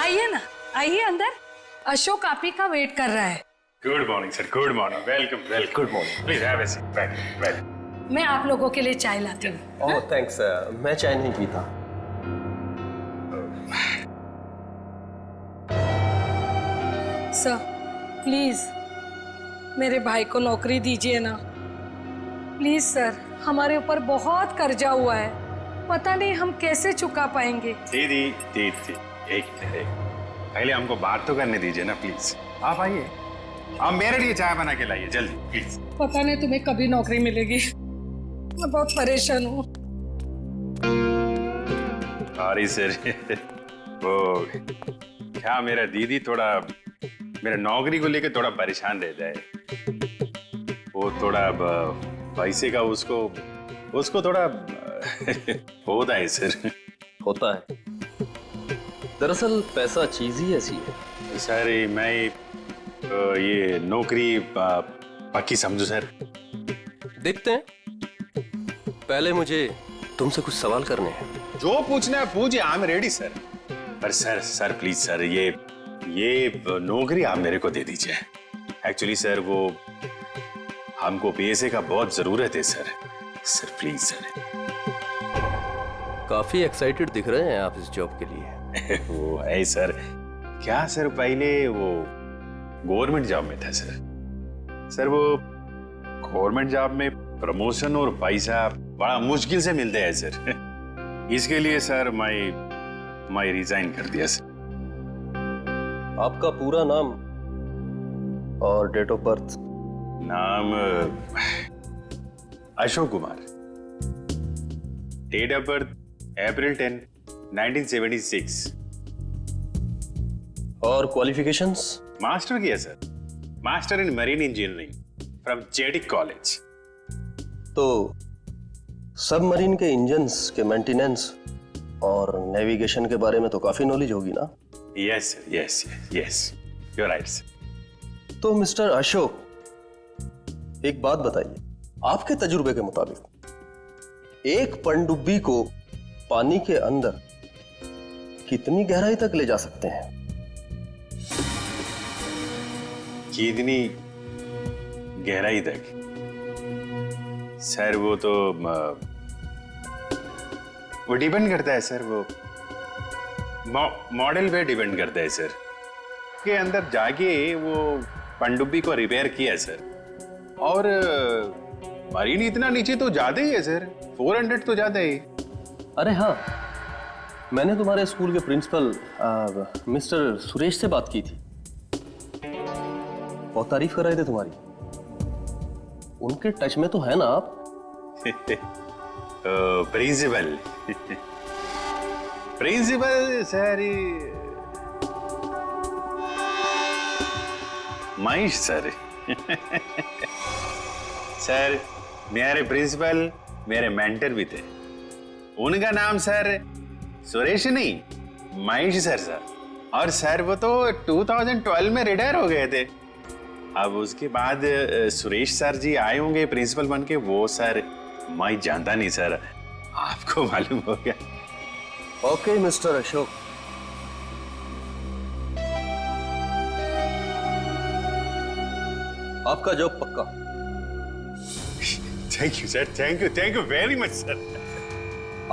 आइए ना, आइए अंदर। अशोक आप ही का वेट कर रहा है। Good morning sir, good morning, welcome welcome. Good morning, please have a seat, welcome. मैं आप लोगों के लिए चाय लाती हूँ। ओह थैंक्स, मैं चाय नहीं पीता। सर प्लीज मेरे भाई को नौकरी दीजिए ना, प्लीज सर। हमारे ऊपर बहुत कर्जा हुआ है, पता नहीं हम कैसे चुका पाएंगे। दीदी दीदी, एक मिनट, पहले हमको बात तो करने दीजिए ना प्लीज। आप आइए, आप मेरे लिए चाय बना के लाइए जल्दी प्लीज। पता नहीं तुम्हें कभी नौकरी मिलेगी, मैं बहुत परेशान हूँ। सॉरी सर, वो क्या मेरा दीदी थोड़ा मेरा नौकरी को लेकर थोड़ा परेशान रहता है। वो थोड़ा पैसे का उसको थोड़ा होता है सर। होता है, दरअसल पैसा चीज ही ऐसी है। सर मैं ये नौकरी पक्की समझू सर। देखते हैं, पहले मुझे तुमसे कुछ सवाल करने हैं। जो पूछना है पूछिए, आई एम रेडी सर। पर सर प्लीज सर, ये नौकरी आप मेरे को दे दीजिए। एक्चुअली सर वो हमको पैसे का बहुत जरूरत है सर प्लीज सर। काफी एक्साइटेड दिख रहे हैं आप इस जॉब के लिए। वो है सर, क्या सर पहले वो गवर्नमेंट जॉब में था सर वो गवर्नमेंट जॉब में प्रमोशन और पैसा बड़ा मुश्किल से मिलते हैं सर। इसके लिए सर मैं रिजाइन कर दिया सर। आपका पूरा नाम और डेट ऑफ बर्थ? नाम Ashok Kumar, date of birth April 10, 1976। और क्वालिफिकेशंस? मास्टर किया sir, master in marine engineering from जेटिक कॉलेज। तो सबमरीन के इंजन्स के मेंटेनेंस और नेविगेशन के बारे में तो काफी नॉलेज होगी ना? Yes sir, yes you are right sir. तो मिस्टर अशोक, एक बात बताइए, आपके तजुर्बे के मुताबिक एक पनडुब्बी को पानी के अंदर कितनी गहराई तक ले जा सकते हैं? कितनी गहराई तक? सर वो तो वो डिपेंड करता है सर, वो मॉडल पे डिपेंड करता है सर। के अंदर जाके वो पनडुब्बी को रिपेयर किया सर, और मरीन इतना नीचे तो ज्यादा ही है सर, 400 तो ज्यादा ही। अरे हाँ, मैंने तुम्हारे स्कूल के प्रिंसिपल मिस्टर सुरेश से बात की थी, बहुत तारीफ कर रहे थे तुम्हारी। उनके टच में तो है ना आप? Principal principal sir Mahesh sir. Sir मेरे प्रिंसिपल मेरे मेंटर भी थे, उनका नाम सर सुरेश नहीं महेश सर। और सर वो तो 2012 में रिटायर हो गए थे। अब उसके बाद सुरेश सर जी आए होंगे प्रिंसिपल बन के। वो सर मैं जानता नहीं सर, आपको मालूम हो गया। ओके मिस्टर अशोक, आपका जॉब पक्का। Thank you sir, thank you very much sir.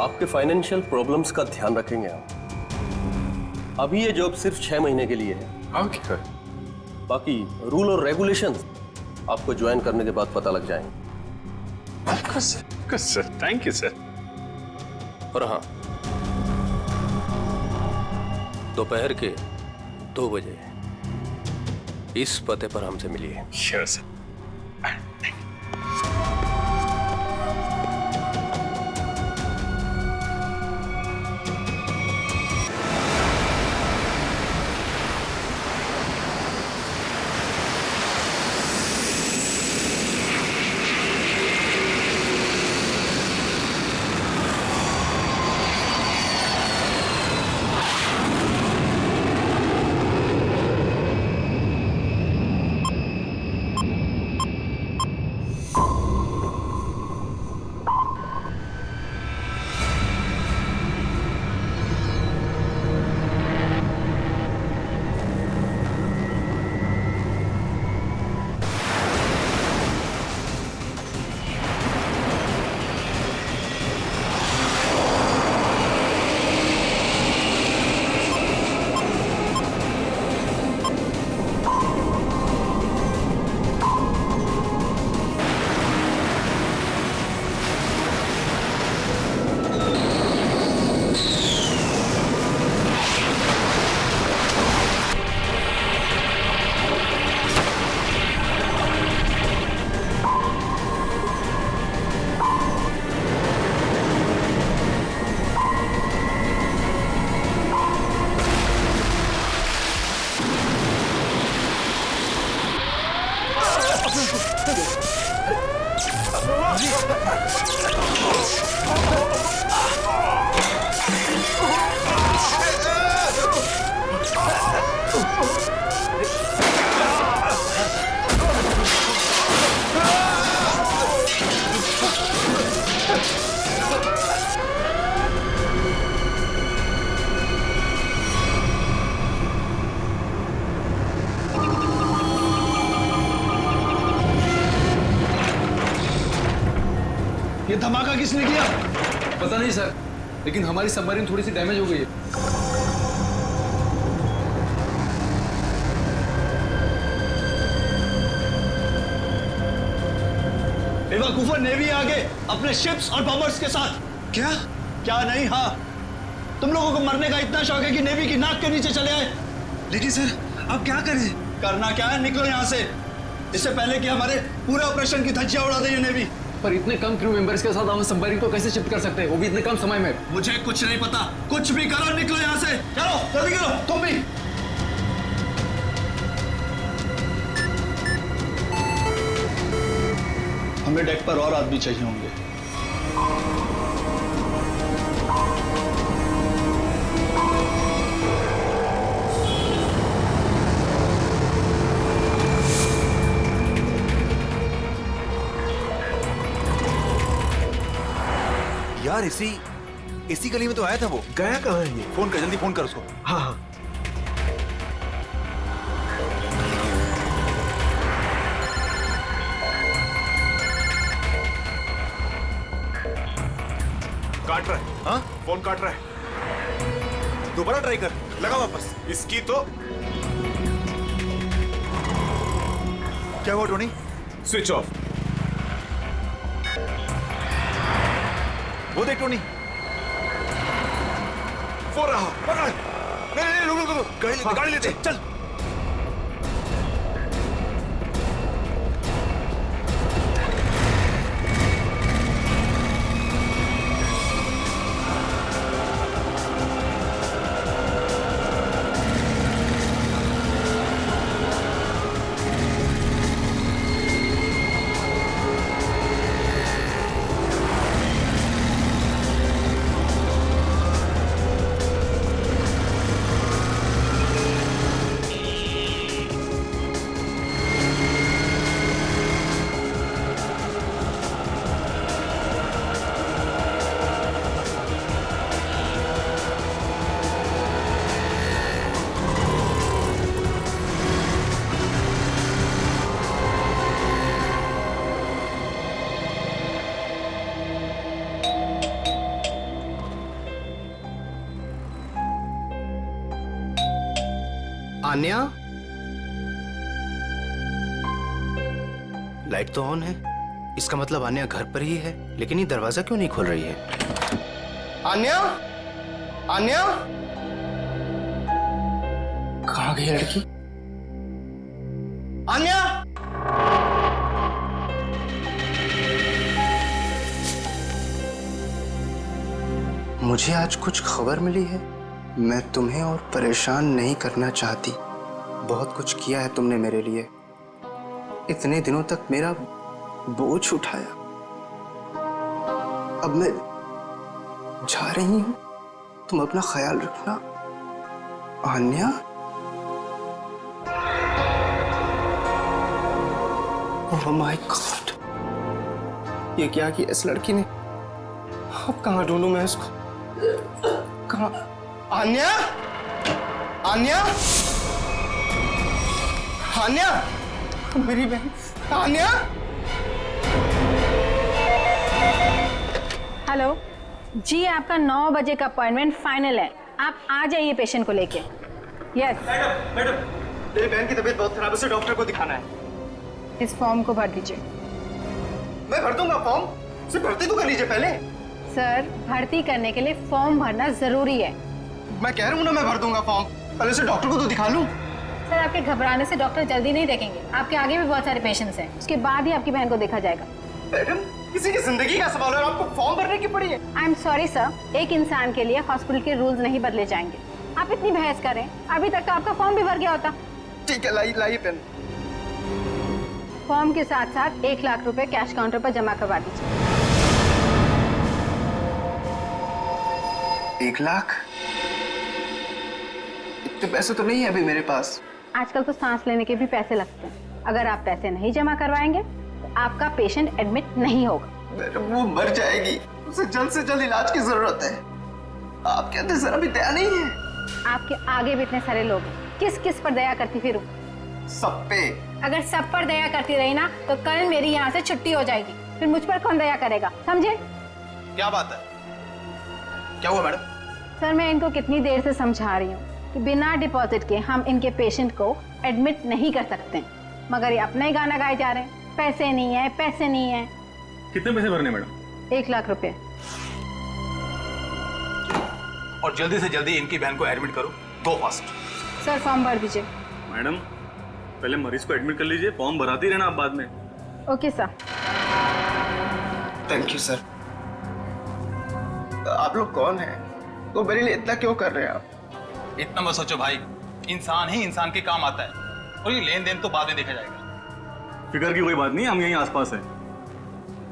आपके फाइनेंशियल प्रॉब्लम्स का ध्यान रखेंगे हम। अभी ये जॉब सिर्फ 6 महीने के लिए है। ओके। बाकी रूल और रेगुलेशंस आपको ज्वाइन करने के बाद पता लग जाएंगे। Of course sir, thank you sir. और हाँ, दोपहर के 2 बजे इस पते पर हमसे मिलिए। Sure sir. ये धमाका किसने किया? पता नहीं सर, लेकिन हमारी सबमरीन थोड़ी सी डैमेज हो गई है। बेवकूफा, नेवी आगे अपने शिप्स और बॉम्बर्स के साथ। क्या क्या नहीं? हाँ, तुम लोगों को मरने का इतना शौक है कि नेवी की नाक के नीचे चले आए। लेकिन सर अब क्या करें? करना क्या है, निकलो यहाँ से, इससे पहले कि हमारे पूरे ऑपरेशन की धज्जियां उड़ा दे ये नेवी। पर इतने कम क्रू मेंबर्स के साथ हम सबमरीन को कैसे शिफ्ट कर सकते हैं, वो भी इतने कम समय में? मुझे कुछ नहीं पता, कुछ भी करो, निकलो यहाँ से। चलो जल्दी करो, तुम भी। हमें डेक पर और आदमी चाहिए होंगे। यार इसी गली में तो आया था वो। गया कहाँ है ये? फोन कर, जल्दी फोन कर उसको। हाँ हाँ। काट रहा है। हाँ, फोन काट रहा है। दोबारा ट्राई कर, लगा वापस। इसकी तो क्या हुआ टोनी? Switch off. वो देख टोनी, वो रहा। पकड़। नहीं रुक, गाड़ी लेते चल। आन्या, लाइट तो ऑन है, इसका मतलब आन्या घर पर ही है, लेकिन ये दरवाजा क्यों नहीं खोल रही है? आन्या, आन्या, कहाँ गई लड़की? आन्या, मुझे आज कुछ खबर मिली है। मैं तुम्हें और परेशान नहीं करना चाहती। बहुत कुछ किया है तुमने मेरे लिए, इतने दिनों तक मेरा बोझ उठाया। अब मैं जा रही हूं, तुम अपना ख्याल रखना आन्या। ओह माय गॉड, ये क्या किया इस लड़की ने? अब कहाँ ढूंढूं मैं इसको? कहाँ? आन्या, आन्या, आन्या, मेरी बहन आन्या। हेलो जी, आपका 9 बजे का अपॉइंटमेंट फाइनल है, आप आ जाइए पेशेंट को लेके। यस मैडम, मेरी बहन की तबीयत बहुत खराब है, उसे डॉक्टर को दिखाना है। इस फॉर्म को भर दीजिए। मैं भर दूंगा फॉर्म, सिर्फ भर्ती तो कर लीजिए पहले। सर, भर्ती करने के लिए फॉर्म भरना जरूरी है। मैं कह रहा हूँ ना, मैं भर दूंगा फॉर्म, पहले उसे डॉक्टर को तो दिखा लूं। सर, आपके घबराने से डॉक्टर जल्दी नहीं देखेंगे, आपके आगे भी बहुत सारे पेशेंट्स हैं, उसके बाद ही आपकी बहन को देखा जाएगा। मैडम, किसी की जिंदगी का सवाल है, आपको फॉर्म भरने की पड़ी है। आई एम सॉरी सर, एक इंसान के लिए हॉस्पिटल के रूल्स नहीं बदले जाएंगे। आप इतनी बहस करें, अभी तक तो आपका फॉर्म भी भर गया होता। ठीक है, लाइए पेन। फॉर्म के साथ साथ 1 लाख रुपए कैश काउंटर पर जमा करवा दीजिए। 1 लाख? इतने पैसे तो नहीं है अभी मेरे पास। आजकल तो सांस लेने के भी पैसे लगते हैं, अगर आप पैसे नहीं जमा करवाएंगे तो आपका पेशेंट एडमिट नहीं होगा। मैडम, वो मर जाएगी, उसे जल्द से जल्द इलाज की जरूरत है। आप कहते जरा भी दया नहीं है? आपके आगे भी इतने सारे लोग हैं, किस किस पर दया करती फिरूं? सब पे। अगर सब पर दया करती रही ना तो कल मेरी यहाँ से छुट्टी हो जाएगी। फिर मुझ पर कौन दया करेगा, समझे? क्या बात है? क्या हुआ मैडम? सर मैं इनको कितनी देर से समझा रही हूँ कि बिना डिपॉजिट के हम इनके पेशेंट को एडमिट नहीं कर सकते, मगर ये अपना ही गाना गाए जा रहे हैं, पैसे नहीं है, पैसे नहीं है। कितने पैसे भरने मैडम? 1 लाख रुपए। और जल्दी से जल्दी इनकी बहन को एडमिट करो, गो फास्ट। सर फॉर्म भर दीजिए। मैडम पहले मरीज को एडमिट कर लीजिए, फॉर्म भराती रहना आप बाद में। Okay sir. Thank you sir. आप लोग कौन हैं? तो मेरे लिए इतना क्यों कर रहे हैं आप? इतना मत सोचो भाई, इंसान ही इंसान के काम आता है, और ये लेन देन तो बाद में देखा जाएगा। फिक्र की कोई बात नहीं, हम यहीं आसपास हैं।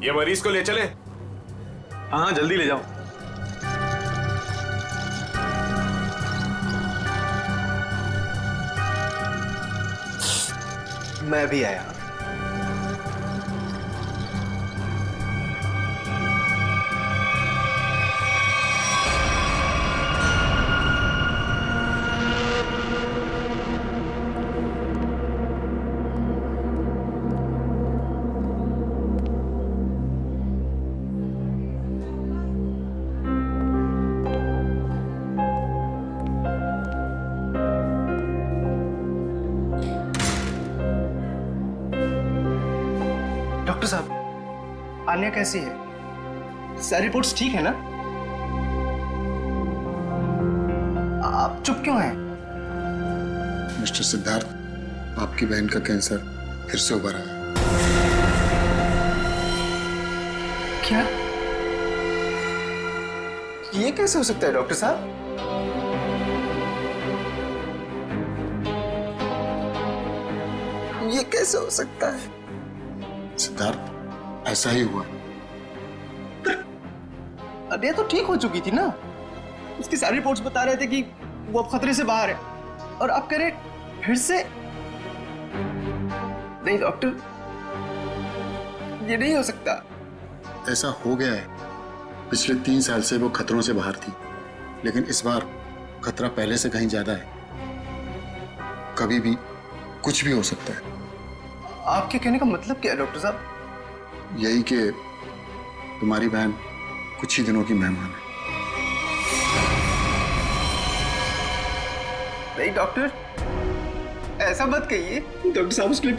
ये मरीज को ले चले। हाँ हाँ जल्दी ले जाओ। मैं भी आया। डॉक्टर साहब, आन्या कैसी है? सारी रिपोर्ट्स ठीक है ना? आप चुप क्यों हैं? मिस्टर सिद्धार्थ, आपकी बहन का कैंसर फिर से उभरा है। क्या? ये कैसे हो सकता है डॉक्टर साहब? ये कैसे हो सकता है? सिद्धार्थ, ऐसा ही हुआ। अरे तो ठीक हो चुकी थी ना? उसकी सारी रिपोर्ट्स बता रहे थे कि वो अब खतरे से बाहर है, और आप कह रहे फिर से? नहीं डॉक्टर, ये नहीं हो सकता। ऐसा हो गया है। पिछले 3 साल से वो खतरों से बाहर थी, लेकिन इस बार खतरा पहले से कहीं ज्यादा है। कभी भी कुछ भी हो सकता है। आपके कहने का मतलब क्या है डॉक्टर साहब? यही कि तुम्हारी बहन कुछ ही दिनों की मेहमान है। नहीं डॉक्टर, ऐसा मत कहिए। डॉक्टर साहब उसके लिए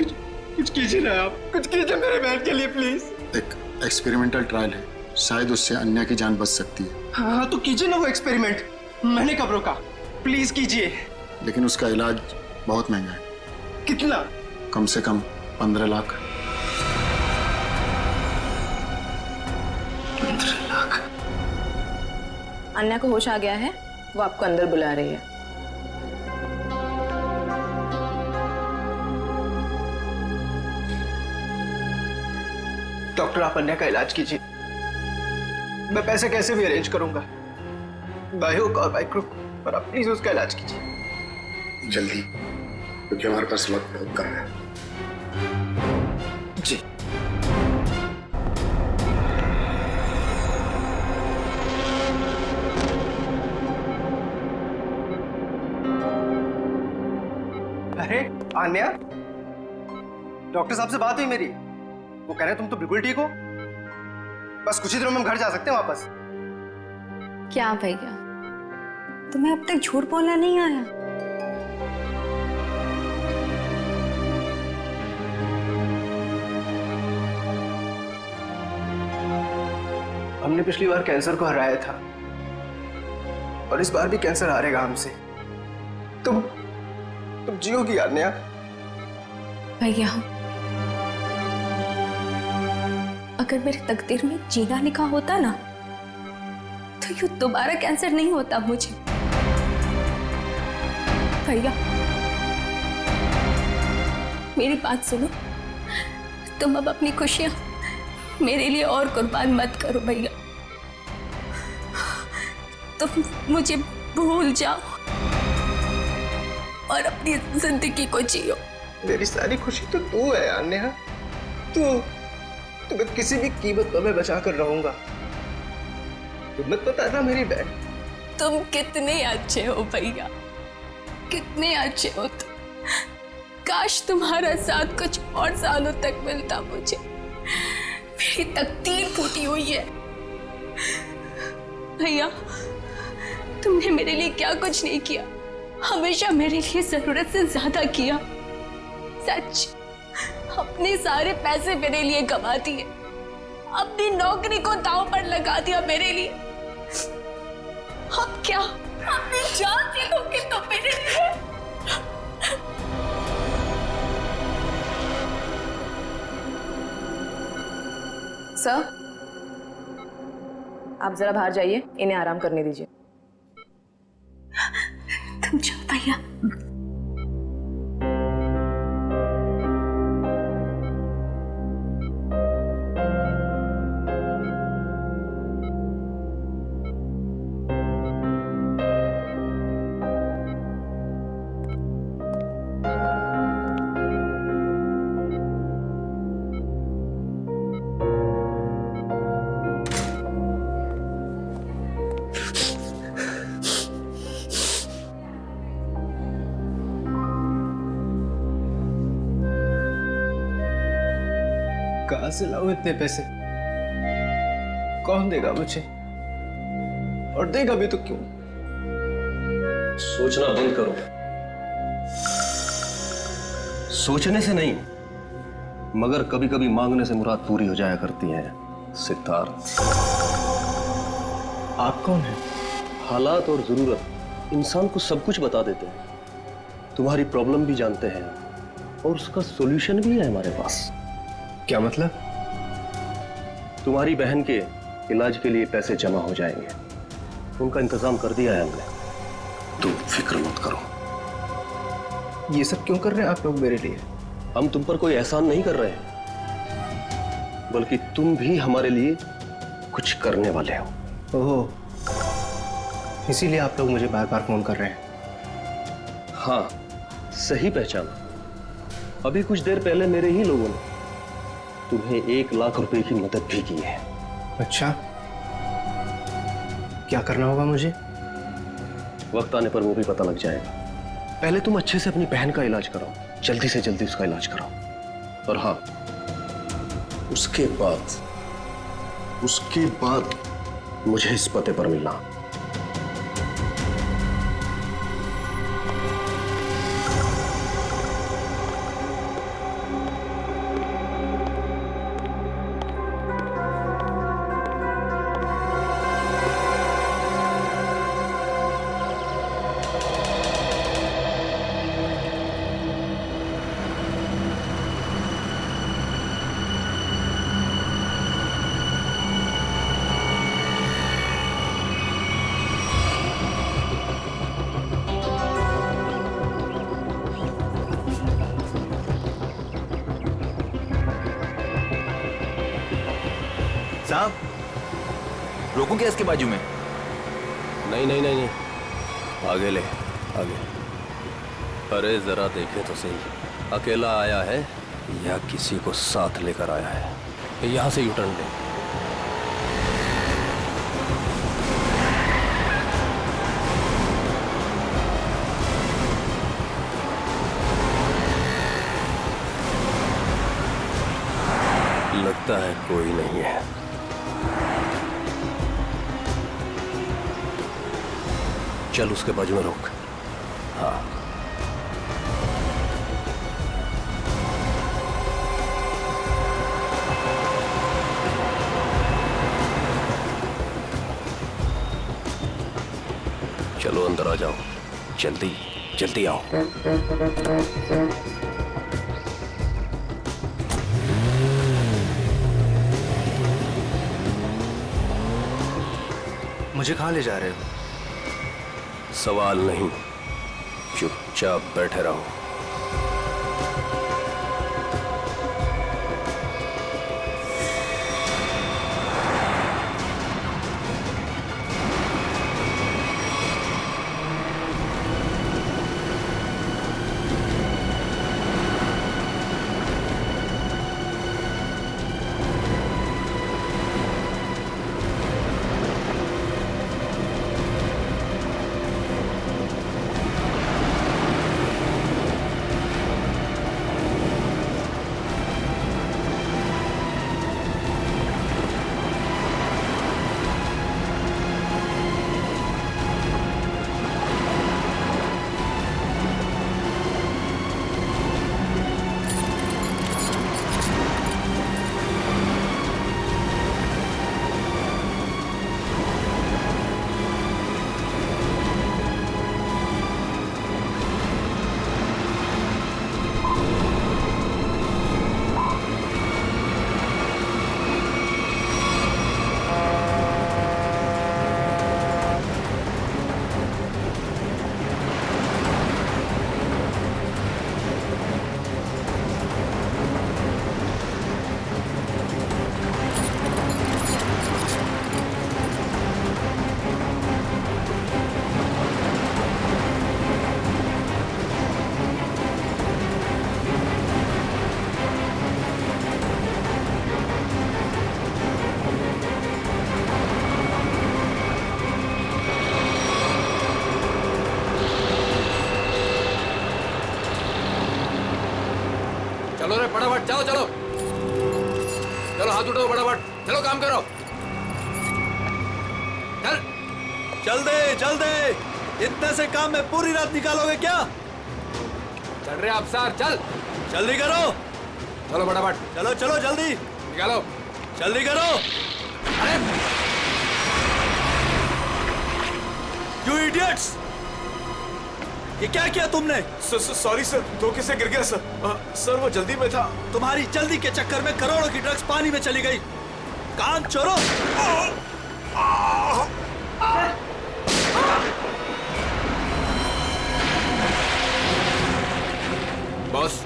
कुछ कीजिए ना, आप कुछ कीजिए मेरे बहन के लिए प्लीज। एक एक्सपेरिमेंटल ट्रायल है, शायद उससे अन्या की जान बच सकती है। हाँ तो कीजिए ना वो एक्सपेरिमेंट, मैंने कब रोका? प्लीज कीजिए। लेकिन उसका इलाज बहुत महंगा है। कितना? कम से कम 15 लाख। 15 लाख? अन्या को होश आ गया है, वो आपको अंदर बुला रही है। डॉक्टर आप अन्या का इलाज कीजिए, मैं पैसे कैसे भी अरेंज करूंगा, बाय हुक और बाय क्रुक, पर आप प्लीज उसका इलाज कीजिए जल्दी, क्योंकि हमारे पास वक्त बहुत कम है। जी। अरे आन्या, डॉक्टर साहब से बात हुई मेरी, वो कह रहे तुम तो बिल्कुल ठीक हो, बस कुछ ही दिनों में हम घर जा सकते हैं वापस। क्या भैया, तुम्हें अब तक झूठ बोलना नहीं आया? हमने पिछली बार कैंसर को हराया था, और इस बार भी कैंसर हारेगा हमसे। तुम जियोगी आन्या। भैया, अगर मेरे तकदीर में जीना लिखा होता ना, तो यूं दोबारा कैंसर नहीं होता मुझे। भैया मेरी बात सुनो, तुम अब अपनी खुशियां मेरे लिए और कुर्बान मत करो भैया। तुम मुझे भूल जाओ और अपनी जिंदगी को जियो। मेरी सारी खुशी तो तू है आन्या, तुम्हें किसी भी कीमत पर मैं बचा कर रहूंगा। तुम मत बताना मेरी बहन। तुम कितने अच्छे हो भैया, कितने अच्छे हो तुम। काश तुम्हारा साथ कुछ और सालों तक मिलता मुझे, मेरी तकदीर फूटी हुई है। भैया, तुमने मेरे लिए क्या कुछ नहीं किया, हमेशा मेरे लिए जरूरत से ज्यादा किया। सच, अपने सारे पैसे मेरे लिए कमा दिए, अपनी नौकरी को दांव पर लगा दिया मेरे लिए। अब क्या अपनी जान दे दोगे तो मेरे लिए? सर, आप जरा बाहर जाइए, इन्हें आराम करने दीजिए। तुम जाओ भैया। कहां से लाऊं इतने पैसे? कौन देगा मुझे? और देगा भी तो क्यों? सोचना बंद करो। सोचने से नहीं, मगर कभी कभी मांगने से मुराद पूरी हो जाया करती है सिद्धार्थ। आप कौन हैं? हालात और जरूरत इंसान को सब कुछ बता देते हैं। तुम्हारी प्रॉब्लम भी जानते हैं और उसका सॉल्यूशन भी है हमारे पास। क्या मतलब? तुम्हारी बहन के इलाज के लिए पैसे जमा हो जाएंगे, उनका इंतजाम कर दिया है हमने। तुम फिक्र मत करो। ये सब क्यों कर रहे हैं आप लोग मेरे लिए? हम तुम पर कोई एहसान नहीं कर रहे हैं, बल्कि तुम भी हमारे लिए कुछ करने वाले हो। ओह, इसीलिए आप लोग मुझे बार बार फोन कर रहे हैं। हाँ, सही पहचाना। अभी कुछ देर पहले मेरे ही लोगों ने तुम्हें 1 लाख रुपए की मदद भी की है। अच्छा, क्या करना होगा मुझे? वक्त आने पर वो भी पता लग जाएगा। पहले तुम अच्छे से अपनी बहन का इलाज कराओ, जल्दी से जल्दी उसका इलाज कराओ। और हाँ, उसके बाद मुझे इस पते पर मिलना। साहब, रोकूं क्या इसके बाजू में? नहीं, आगे ले, आगे। अरे जरा देखे तो सही, अकेला आया है या किसी को साथ लेकर आया है? यहां से यूटर्न ले। लगता है कोई नहीं है। चल उसके बाजू में रोक। हाँ, चलो अंदर आ जाओ, जल्दी जल्दी आओ। मुझे कहाँ ले जा रहे हो? सवाल नहीं, चुपचाप बैठे रहो। चलो रे फटाफट, चलो चलो चलो, हाथ उठाओ फटाफट, चलो काम करो, चल। चल दे, इतने से काम में पूरी रात निकालोगे क्या? चल रहे अफसर, चल जल्दी करो, चलो फटाफट, चलो चलो जल्दी निकालो, जल्दी करो। अरे यू इडियट्स, ये क्या किया तुमने? सॉरी सर, धोखे से गिर गया सर। सर वो जल्दी में था। तुम्हारी जल्दी के चक्कर में करोड़ों की ड्रग्स पानी में चली गई। काम चोरों। बॉस,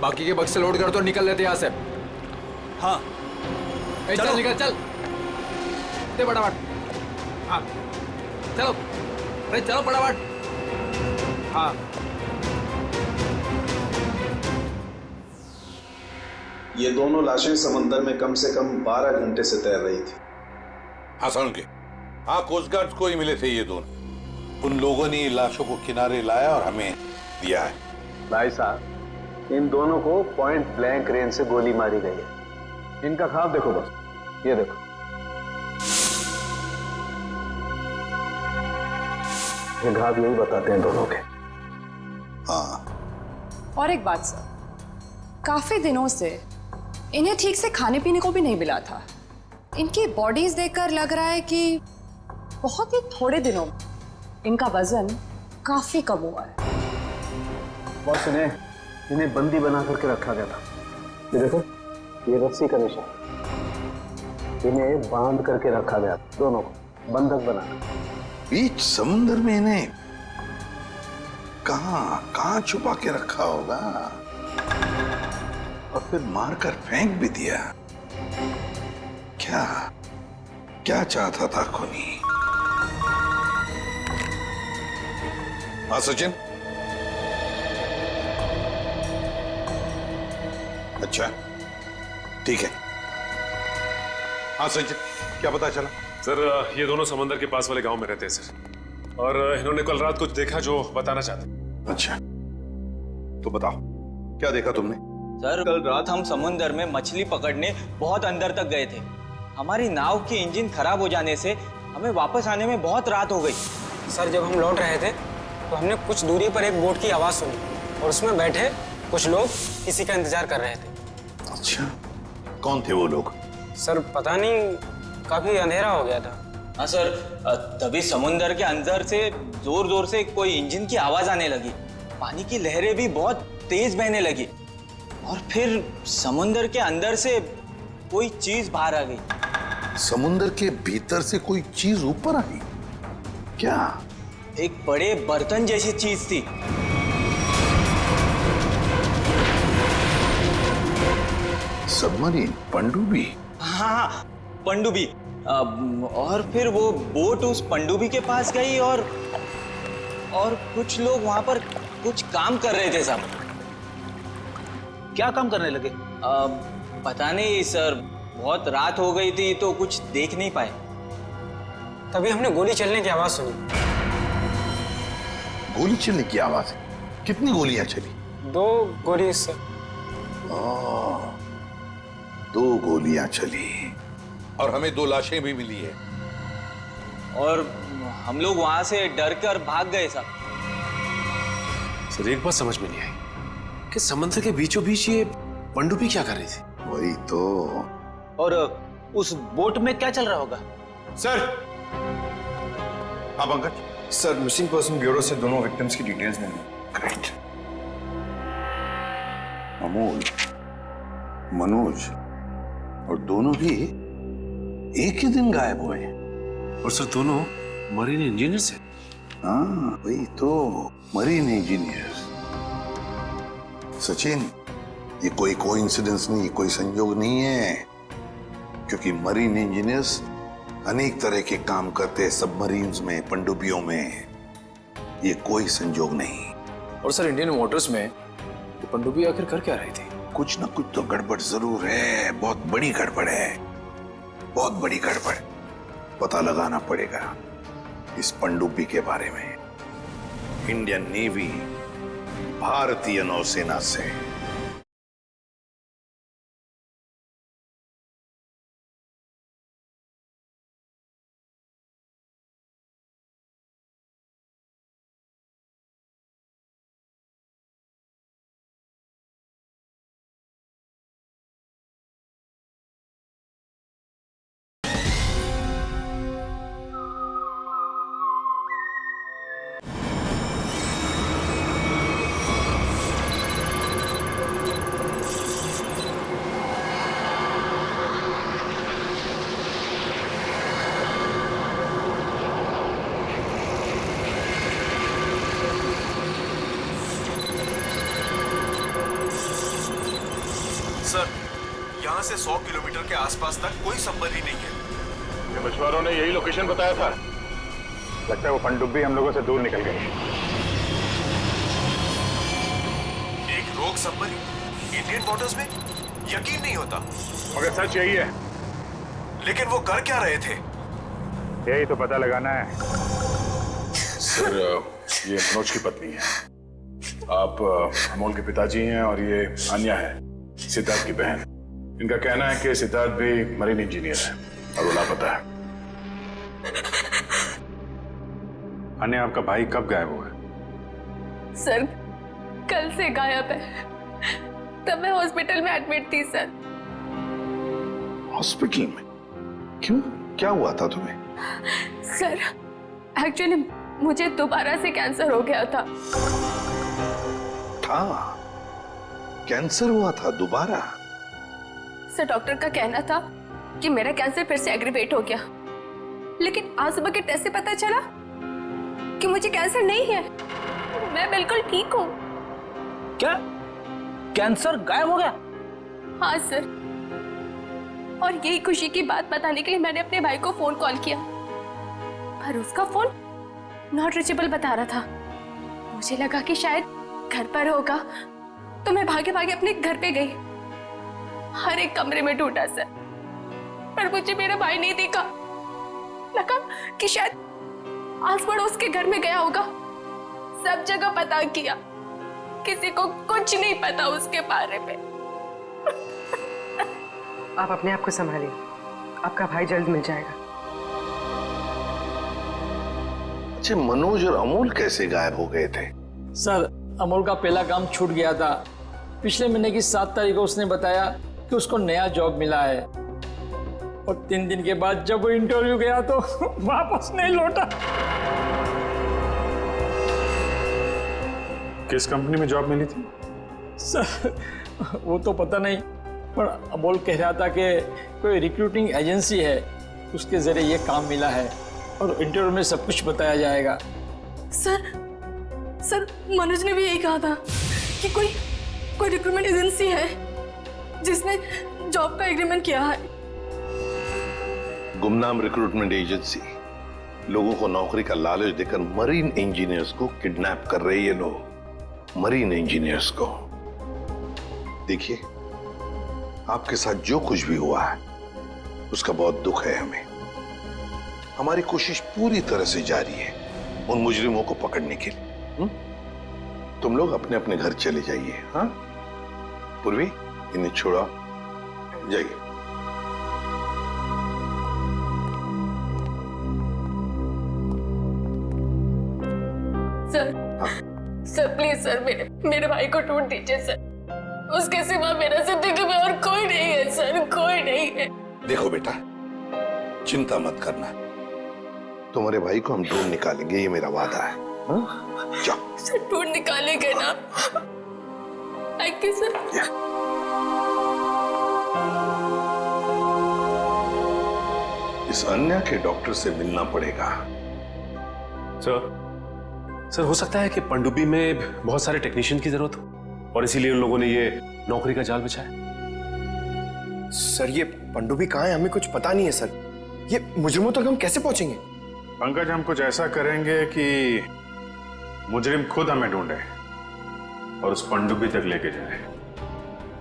बाकी के बक्से लोड कर तो निकल लेते यहाँ से। हाँ चल निकल, चल दे फटाफट। हाँ चलो, अरे चलो फटाफट। हाँ ये दोनों लाशें समंदर में कम से कम 12 घंटे से तैर रही थी। हाँ सुन के, हाँ कोस्ट गार्ड को ही मिले थे ये दोनों। उन लोगों ने लाशों को किनारे लाया और हमें दिया है। भाई साहब, इन दोनों को पॉइंट ब्लैंक रेंज से गोली मारी गई है। इनका ख्वाब देखो बस, ये देखो। ये घाव यही बताते हैं दोनों के। हाँ। और एक बात सर, काफी दिनों से इन्हें ठीक से खाने पीने को भी नहीं मिला था। इनकी बॉडीज देखकर लग रहा है कि बहुत ही थोड़े दिनों में इनका वजन काफी कम हुआ है। बॉस, इन्हें बंदी बना करके रखा गया था। ये देखो, ये रस्सी का निशान। इन्हें बांध करके रखा गया, दोनों को बंधक बना। बीच समुद्र में इन्हें कहां छुपा के रखा होगा और फिर मारकर फेंक भी दिया। क्या चाहता था खूनी? हाँ सचिन, अच्छा ठीक है। हाँ सचिन, क्या पता चला? सर ये दोनों समंदर के पास वाले गांव में रहते हैं सर, और इन्होंने कल रात कुछ देखा जो बताना चाहते। अच्छा तो बताओ, क्या देखा तुमने? सर कल रात हम समुंदर में मछली पकड़ने बहुत अंदर तक गए थे। हमारी नाव की इंजन खराब हो जाने से हमें वापस आने में बहुत रात हो गई। सर जब हम लौट रहे थे तो हमने कुछ दूरी पर एक बोट की आवाज सुनी और उसमें बैठे कुछ लोग किसी का इंतजार कर रहे थे। अच्छा, कौन थे वो लोग? सर पता नहीं, काफी अंधेरा हो गया था। हाँ सर, तभी समुंदर के अंदर से जोर जोर से कोई इंजन की आवाज आने लगी। पानी की लहरें भी बहुत तेज बहने लगी और फिर समुंदर के अंदर से कोई चीज बाहर आ गई। समुंदर के भीतर से कोई चीज ऊपर आई? क्या? एक बड़े बर्तन जैसी चीज थी। सबमरीन, पनडुब्बी? हाँ, पनडुब्बी। और फिर वो बोट उस पनडुब्बी के पास गई और कुछ लोग वहां पर कुछ काम कर रहे थे साहब। क्या काम करने लगे? पता नहीं सर, बहुत रात हो गई थी तो कुछ देख नहीं पाए। तभी हमने गोली चलने की आवाज सुनी। गोली चलने की आवाज? कितनी गोलियां चली? 2 गोली सर। 2 गोलियां चली और हमें 2 लाशें भी मिली है। और हम लोग वहां से डर कर भाग गए साहब। सर एक बात समझ में नहीं आई कि समुद्र के बीचों बीच ये पनडुब्बी क्या कर रही थी? वही तो। और उस बोट में क्या चल रहा होगा? सर। हाँ Pankaj. Sir missing person bureau से दोनों विक्टिम्स की डिटेल्स मिली। ग्रेट। अमोल, मनोज और दोनों भी एक ही दिन गायब हुए। और सर दोनों मरीन इंजीनियर से? हाँ वही तो, मरीन इंजीनियर्स। सचिन, ये कोई कोइंसिडेंस नहीं, कोई संयोग नहीं है, क्योंकि मरीन इंजीनियर्स अनेक तरह के काम करते हैं सबमरीन्स में, पनडुब्बियों में। ये कोई संयोग नहीं। और सर इंडियन वाटर्स में ये पनडुब्बी आखिर कर क्या रही थी? कुछ ना कुछ तो गड़बड़ जरूर है, बहुत बड़ी गड़बड़ है, बहुत बड़ी गड़बड़। पता लगाना पड़ेगा इस पनडुब्बी के बारे में। इंडियन नेवी, भारतीय नौसेना से से 100 किलोमीटर के आसपास तक कोई संबंध ही नहीं है। ये मछुआरों ने यही लोकेशन बताया था। लगता है वो पनडुब्बी हम लोगों से दूर निकल गई। एक रोग सबमरीन इंडियन वाटर्स में, यकीन नहीं होता। मगर सच यही है। लेकिन वो कर क्या रहे थे? यही तो पता लगाना है। सर, ये मनोज की पत्नी है। आप अमोल के पिताजी हैं और ये अन्या है, सिद्धार्थ की बहन। इनका कहना है कि सिद्धार्थ भी मरीन इंजीनियर है और वो लापता है। अन्या, आपका भाई कब गायब हुआ? सर, कल से गायब है। तब मैं हॉस्पिटल में एडमिट थी सर। हॉस्पिटल में? क्यों, क्या हुआ था तुम्हें? सर, एक्चुअली मुझे दोबारा से कैंसर हो गया था। कैंसर हुआ था दोबारा? सर, डॉक्टर का कहना था कि मेरा कैंसर फिर से एग्रीवेट हो गया, लेकिन आज सुबह के टेस्ट से पता चला कि मुझे कैंसर नहीं है। मैं बिल्कुल ठीक हूँ। क्या कैंसर गायब हो गया? हाँ सर, और यही खुशी की बात बताने के लिए मैंने अपने भाई को फोन कॉल किया, पर उसका फोन नॉट रीचेबल बता रहा था। मुझे लगा कि शायद घर पर होगा, तो मैं भागे भागे अपने घर पे गई। हर एक कमरे में ढूंढा सर, पर मुझे मेरा भाई नहीं दिखा। लगा कि शायद आस पड़ोस के घर में गया होगा। सब जगह पता किया, किसी को कुछ नहीं पता उसके बारे में। आप अपने आप को संभालिए, आपका भाई जल्द मिल जाएगा। अच्छा, मनोज और अमोल कैसे गायब हो गए थे? सर, अमोल का पहला काम छूट गया था। पिछले महीने की 7 तारीख को उसने बताया कि उसको नया जॉब मिला है, और 3 दिन के बाद जब वो इंटरव्यू गया तो वापस नहीं लौटा। किस कंपनी में जॉब मिली थी? सर, वो तो पता नहीं, पर अमोल कह रहा था कि कोई रिक्रूटिंग एजेंसी है, उसके जरिए ये काम मिला है और इंटरव्यू में सब कुछ बताया जाएगा। सर, मनोज ने भी यही कहा था कि कोई रिक्रूटमेंट एजेंसी है जिसने जॉब का एग्रीमेंट किया है। गुमनाम रिक्रूटमेंट एजेंसी लोगों को नौकरी का लालच देकर मरीन इंजीनियर्स को किडनैप कर रहे हैं। ये लोग मरीन इंजीनियर्स को। देखिए, आपके साथ जो कुछ भी हुआ है उसका बहुत दुख है हमें। हमारी कोशिश पूरी तरह से जारी है उन मुजरिमों को पकड़ने के लिए। तुम लोग अपने अपने घर चले जाइए। हाँ पूर्वी, इन्हें छोड़ो, जाइए। सर प्लीज सर, मेरे भाई को ढूंढ दीजिए सर। उसके सिवा मेरा जिंदगी में और कोई नहीं है सर, कोई नहीं है। देखो बेटा, चिंता मत करना, तुम्हारे भाई को हम ढूंढ निकालेंगे, ये मेरा वादा है। जाओ सर, ढूंढ निकालेंगे ना? Thank you sir. इस अन्या के डॉक्टर से मिलना पड़ेगा। सर, हो सकता है कि पनडुब्बी में बहुत सारे टेक्नीशियन की जरूरत हो और इसीलिए उन लोगों ने ये नौकरी का जाल बिछाया। सर, ये पनडुब्बी कहाँ है, हमें कुछ पता नहीं है सर। ये मुजरिमों तक हम कैसे पहुंचेंगे? पंकज, हम कुछ ऐसा करेंगे कि मुजरिम खुद हमें ढूंढे और उस पनडुब्बी तक लेके जाए।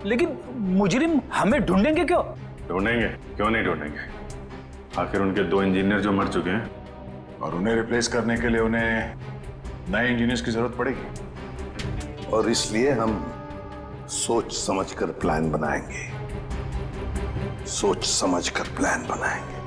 लेकिन मुजरिम हमें ढूंढेंगे क्यों? ढूंढेंगे, क्यों नहीं ढूंढेंगे? आखिर उनके 2 इंजीनियर जो मर चुके हैं, और उन्हें रिप्लेस करने के लिए उन्हें नए इंजीनियर्स की जरूरत पड़ेगी। और इसलिए हम सोच समझकर प्लान बनाएंगे, सोच समझकर प्लान बनाएंगे।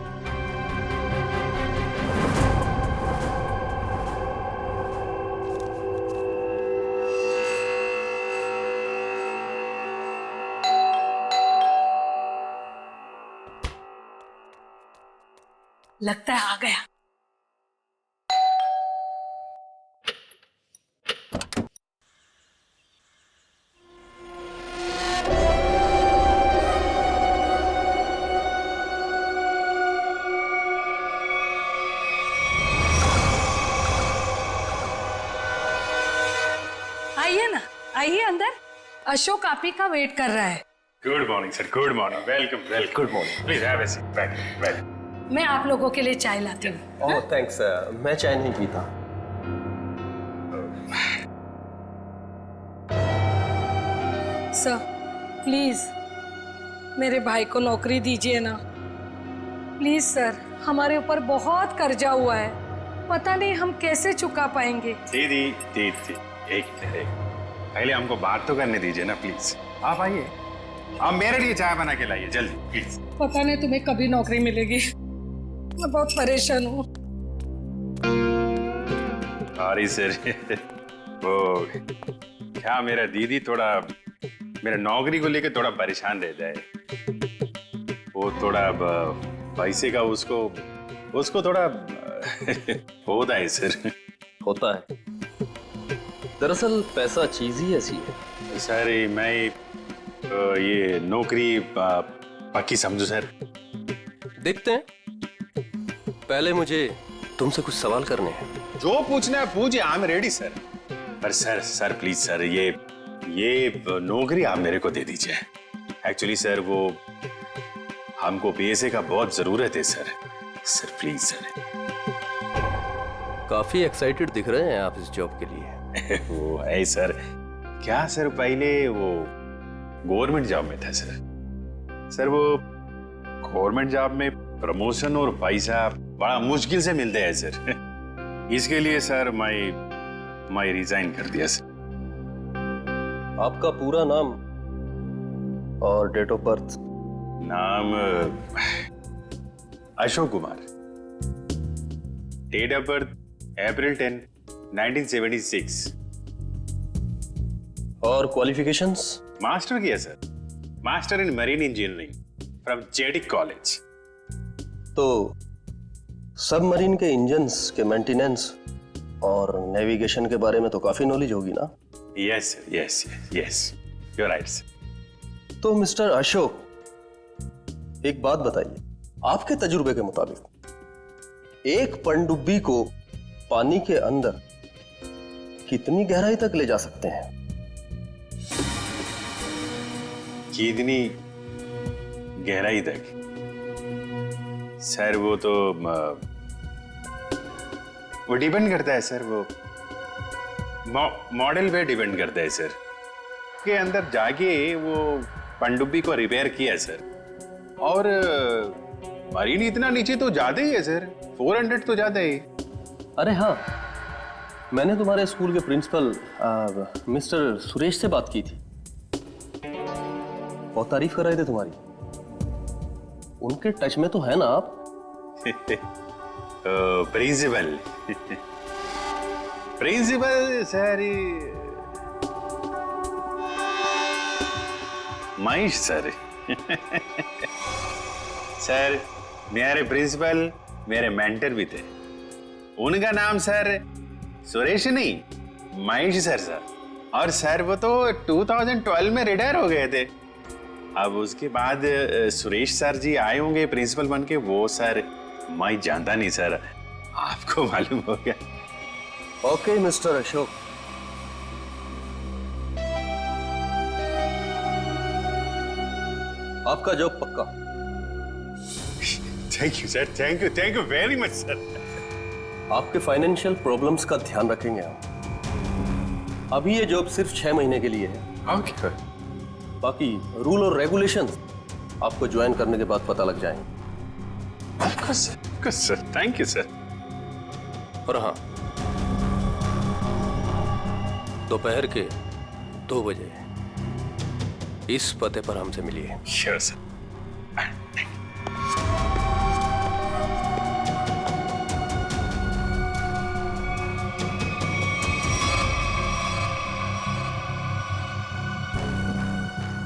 लगता है आ गया। आइए ना, आइए अंदर। अशोक आप ही का वेट कर रहा है। Good morning sir, good morning, welcome welcome. Good morning, please have a seat, welcome. मैं आप लोगों के लिए चाय लाती हूँ। ओह थैंक्स, मैं चाय नहीं पीता। सर प्लीज मेरे भाई को नौकरी दीजिए ना, प्लीज सर। हमारे ऊपर बहुत कर्जा हुआ है, पता नहीं हम कैसे चुका पाएंगे। दीदी दीदी एक मिनट, पहले हमको बात तो करने दीजिए ना प्लीज। आप आइए, आप मेरे लिए चाय बना के लाइए जल्दी प्लीज। पता नहीं तुम्हें कभी नौकरी मिलेगी, मैं बहुत परेशान हूँ। सॉरी सर, वो क्या मेरा दीदी थोड़ा मेरा नौकरी को लेकर थोड़ा परेशान रहता है। वो थोड़ा पैसे का उसको थोड़ा होता है सर। होता है, दरअसल पैसा चीज ही ऐसी है। सर मैं ये नौकरी पक्की समझू सर। देखते हैं, पहले मुझे तुमसे कुछ सवाल करने हैं। जो पूछना है पूछिए, आई एम रेडी सर। पर सर प्लीज सर, ये नौकरी आप मेरे को दे दीजिए। एक्चुअली सर वो हमको पैसे का बहुत जरूरत है सर। Sir please sir. काफी एक्साइटेड दिख रहे हैं आप इस जॉब के लिए। वो है सर, क्या सर पहले वो गवर्नमेंट जॉब में था सर। सर वो गवर्नमेंट जॉब में प्रमोशन और पैसा बड़ा मुश्किल से मिलते हैं सर। इसके लिए सर मैं रिजाइन कर दिया सर। आपका पूरा नाम और डेट ऑफ बर्थ? नाम Ashok Kumar, date of birth April 10, 1976। और क्वालिफिकेशंस? मास्टर किया sir, master in marine engineering from जेडिक कॉलेज। तो सबमरीन के इंजन्स के मेंटेनेंस और नेविगेशन के बारे में तो काफी नॉलेज होगी ना? Yes sir, yes you are right sir. तो मिस्टर अशोक, एक बात बताइए, आपके तजुर्बे के मुताबिक एक पनडुब्बी को पानी के अंदर कितनी गहराई तक ले जा सकते हैं? कितनी गहराई तक? सर वो तो वो डिपेंड करता है सर। वो मॉडल पे डिपेंड करता है सर। के अंदर जाके वो पनडुब्बी को रिपेयर किया सर। और मरीन इतना नीचे तो जाते ही है सर, 400 तो जाते ही। अरे हाँ, मैंने तुम्हारे स्कूल के प्रिंसिपल मिस्टर सुरेश से बात की थी, बहुत तारीफ कर रहे थे तुम्हारी। उनके टच में तो है ना आप? Principal principal sir Mahesh sir. Sir मेरे प्रिंसिपल मेरे मेंटर भी थे। उनका नाम सर सुरेश नहीं, महेश सर। और सर वो तो 2012 में रिटायर हो गए थे। अब उसके बाद सुरेश सर जी आए होंगे प्रिंसिपल बन के। वो सर मैं जानता नहीं सर, आपको मालूम होगा। ओके मिस्टर अशोक, आपका जॉब पक्का। Thank you sir, thank you very much sir. आपके फाइनेंशियल प्रॉब्लम्स का ध्यान रखेंगे हम। अभी ये जॉब सिर्फ 6 महीने के लिए है। ओके। बाकी रूल और रेगुलेशंस आपको ज्वाइन करने के बाद पता लग जाएंगे। Sir thank you sir. और हाँ, दोपहर के 2 बजे इस पते पर हमसे मिलिए। Sure sir.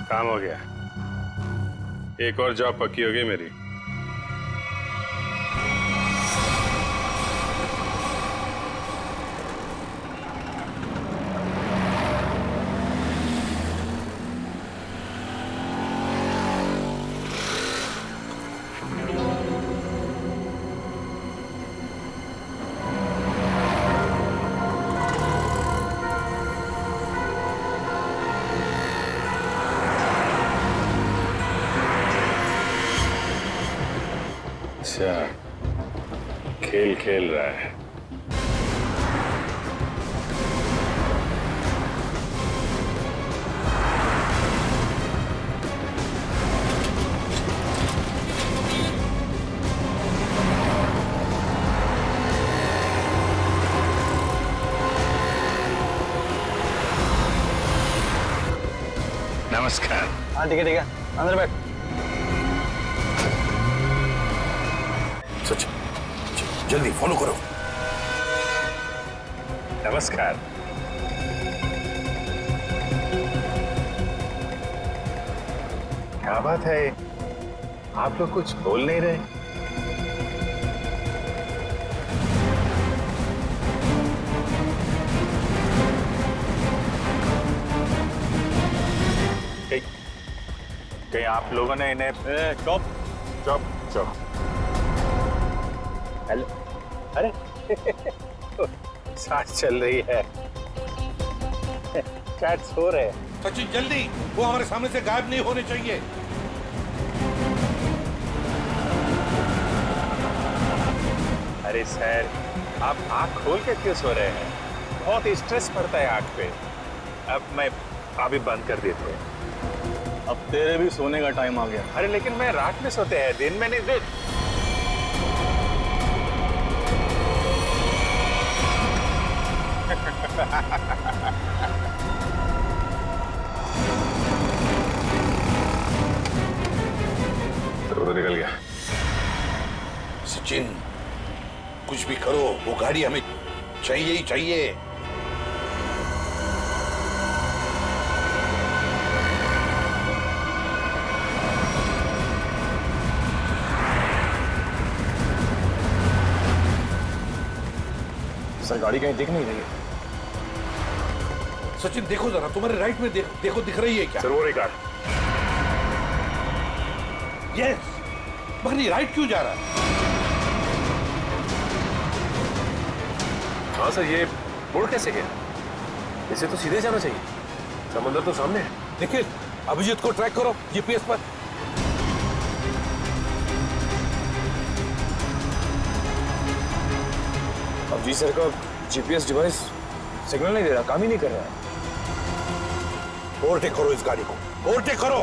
काम हो गया, एक और जॉब पक्की हो गई मेरी। अच्छा, खेल खेल रहा है। नमस्कार। हाँ ठीक है, अंदर बैठ। सच, जल्दी फॉलो करो। नमस्कार। क्या बात है, आप लोग कुछ बोल नहीं रहे? कहीं आप लोगों ने इन्हें चुप चुप चुप। हेलो, अरे सांस चल रही है, चैट सो रहे हैं। सचिन जल्दी, वो हमारे सामने से गायब नहीं होने चाहिए। अरे सर, आप आंख खोल के क्यों सो रहे हैं? बहुत स्ट्रेस पड़ता है आंख पे। अब मैं अभी बंद कर देते हैं। अब तेरे भी सोने का टाइम आ गया। अरे लेकिन मैं रात में सोते हैं, दिन में नहीं। दिन तो निकल गया। सचिन, कुछ भी करो, वो गाड़ी हमें चाहिए ही चाहिए। सर गाड़ी कहीं दिख नहीं रही है। सचिन देखो जरा, तुम्हारे राइट में देखो दिख रही है क्या? सर वो रही कार। यस, मगर ये राइट क्यों जा रहा है? हाँ सर, ये मुड़ कैसे गया? इसे तो सीधे जाना चाहिए, समंदर तो सामने है। निखिल, अभिजीत को ट्रैक करो जीपीएस पर। अब जी सर का जीपीएस डिवाइस सिग्नल नहीं दे रहा, काम ही नहीं कर रहा है। ओवरटेक करो इस गाड़ी को, ओवरटेक करो।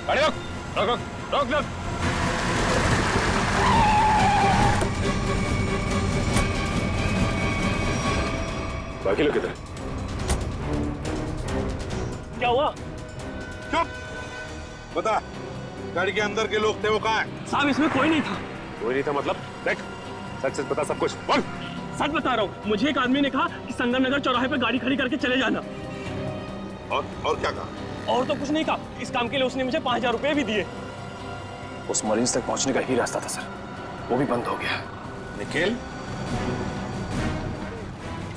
गाड़ी रोक रोक रोक रोक रोक। बाकी लोग किधर? क्या हुआ? चुप, बता, गाड़ी के अंदर के लोग थे वो कहाँ हैं? साहब इसमें कोई नहीं था। कोई नहीं था मतलब? देख, सच सच बता सब कुछ, बोल। सच बता रहा हूँ, मुझे एक आदमी ने कहा कि संगम नगर चौराहे पर गाड़ी खड़ी करके चले जाना। और क्या कहा? और तो कुछ नहीं कहा, इस काम के लिए उसने मुझे 5000 रुपए भी दिए। उस मरीज तक पहुंचने का ही रास्ता था सर, वो भी बंद हो गया। निखिल,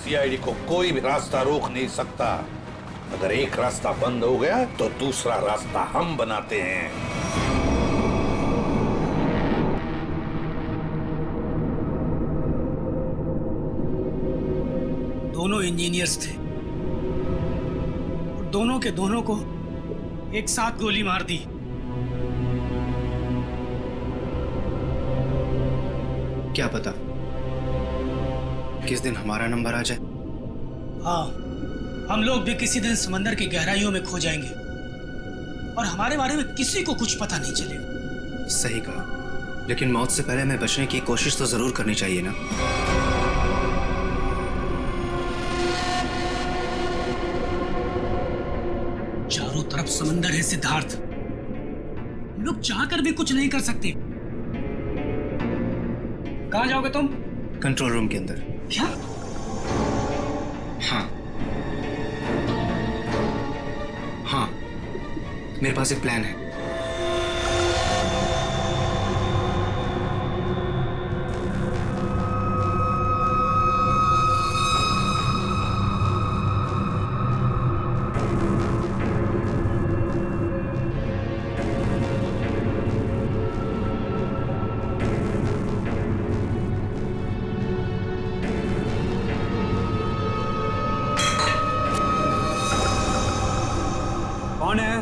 सीआईडी को कोई भी रास्ता रोक नहीं सकता। अगर एक रास्ता बंद हो गया तो दूसरा रास्ता हम बनाते हैं। दोनों इंजीनियर्स थे और दोनों के दोनों को एक साथ गोली मार दी। क्या पता किस दिन हमारा नंबर आ जाए। हाँ, हम लोग भी किसी दिन समंदर की गहराइयों में खो जाएंगे और हमारे बारे में किसी को कुछ पता नहीं चलेगा। सही कहा, लेकिन मौत से पहले हमें बचने की कोशिश तो जरूर करनी चाहिए ना। चारों तरफ समंदर है सिद्धार्थ, हम लोग चाहकर भी कुछ नहीं कर सकते। कहाँ जाओगे तुम? कंट्रोल रूम के अंदर। क्या? हाँ हाँ, मेरे पास एक प्लान है। कौन है?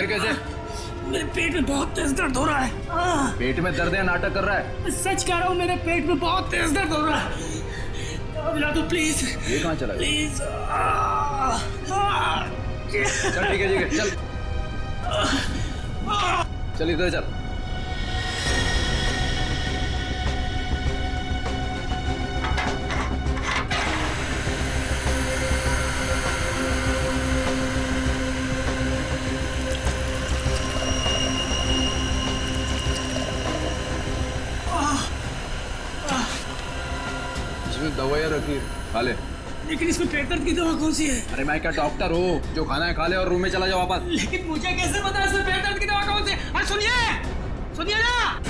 कैसे? मेरे पेट में बहुत तेज दर्द हो रहा है। पेट में दर्द है, नाटक कर रहा है? सच कह रहा हूँ, मेरे पेट में बहुत तेज दर्द हो रहा है। दवा दिला दो प्लीज। ये कहाँ चला गया? प्लीज। चल ठीक है चल चल इधर चल। इसमें दवाइयाँ रखी, खा ले। लेकिन इसमें पेट दर्द की दवा कौन सी है? अरे मैं क्या डॉक्टर हूँ? जो खाना है खा ले और रूम में चला जाओ वापस। लेकिन मुझे कैसे पता इसमें पेट दर्द की दवा कौन सी है? सुनिए ना।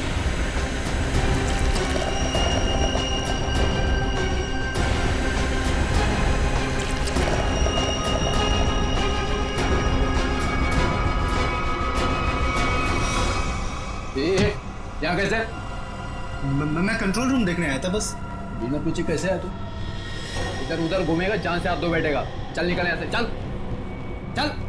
यहाँ कैसे? मैं कंट्रोल रूम देखने आया था बस। बिना पूछे कैसे है तू? इधर उधर घूमेगा, जहां से हाथ धो बैठेगा। चल निकल यहाँ से, चल चल।